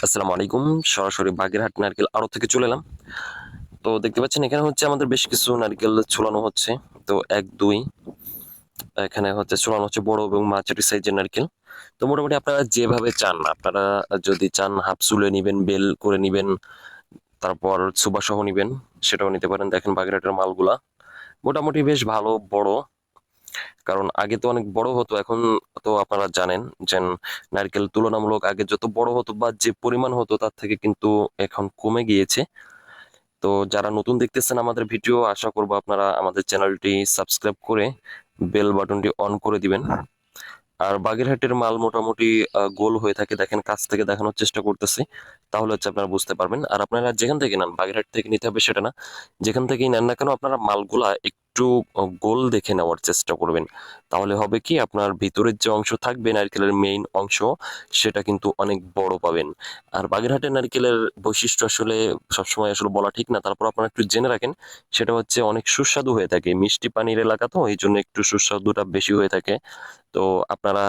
আসসালামু আলাইকুম। সরাসরি বাগেরহাট নারকেল আড়ত থেকে চলে এলাম। তো দেখতে পাচ্ছেন এখানে হচ্ছে আমাদের বেশ কিছু নারকেল ঝুলানো হচ্ছে। তো ১, ২ এখানে হচ্ছে ঝুলানো হচ্ছে বড় এবং মাঝারি সাইজের নারকেল। তো মোটামুটি আপনারা যেভাবে চান, আপনারা যদি চান হাফ চুলে নিবেন, বেল করে নিবেন, তারপর সুবা সহ নিবেন, সেটাও নিতে পারেন। দেখেন বাগেরহাটের মালগুলা মোটামুটি বেশ ভালো বড়। কারণ আগে তো অনেক বড় হতো, এখন তো আপনারা জানেন যে নারকেল তুলনামূলক আগে যত বড় হতো বা যে পরিমাণ হতো তার থেকে কিন্তু এখন কমে গিয়েছে। তো যারা নতুন দেখতেছেন আমাদের ভিডিও, আশা করব আপনারা আমাদের চ্যানেলটি সাবস্ক্রাইব করে বেল বাটনটি অন করে দিবেন। আর বাগেরহাটের মাল মোটামুটি গোল হয়ে থাকে, দেখেন কাছ থেকে দেখানোর চেষ্টা করতেছি, তাহলে হচ্ছে আপনারা বুঝতে পারবেন। আর আপনারা যেখান থেকে নেন, বাগেরহাট থেকে নিতে হবে সেটা না, যেখান থেকেই নেন না কেন আপনারা মালগুলা একটু গোল দেখে নেওয়ার চেষ্টা করবেন। তাহলে হবে কি, আপনার ভিতরের যে অংশ থাকবে নারকেলের মেইন অংশ, সেটা কিন্তু অনেক বড় পাবেন। আর বাগেরহাটের নারকেলের বৈশিষ্ট্য আসলে সবসময় আসলে বলা ঠিক না, তারপর আপনারা একটু জেনে রাখেন। সেটা হচ্ছে অনেক সুস্বাদু হয়ে থাকে, মিষ্টি পানির এলাকা তো এই জন্য একটু সুস্বাদুটা বেশি হয়ে থাকে। তো আপনারা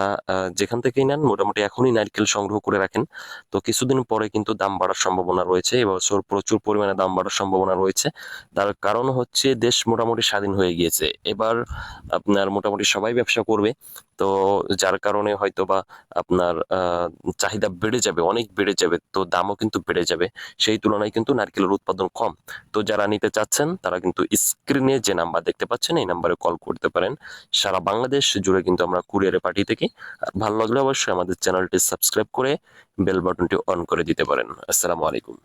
যেখান থেকেই নেন মোটামুটি এখনই নারকেল সংগ্রহ করে রাখেন। তো কিছুদিন পরে কিন্তু দাম বাড়ার সম্ভাবনা রয়েছে, এবছর প্রচুর পরিমাণে দাম বাড়ার সম্ভাবনা রয়েছে। তার কারণ হচ্ছে দেশ মোটামুটি স্বাধীন হয়ে গিয়েছে এবার, আপনার মোটামুটি সবাই ব্যবসা করবে। তো যার কারণে হয়তো বা আপনার চাহিদা বেড়ে যাবে, অনেক বেড়ে যাবে, তো দামও কিন্তু বেড়ে যাবে। সেই তুলনায় কিন্তু নারকেলের উৎপাদন কম। তো যারা নিতে চাচ্ছেন তারা কিন্তু স্ক্রিনে যে নাম্বার দেখতে পাচ্ছেন এই নাম্বারে কল করতে পারেন। সারা বাংলাদেশ জুড়ে কিন্তু আমরা কুরিয়ারে পাঠিয়ে থাকি। আর ভালো লাগলে অবশ্যই আমাদের চ্যানেলটি সাবস্ক্রাইব করে বেল বাটনটি অন করে দিতে পারেন। আসসালামু আলাইকুম।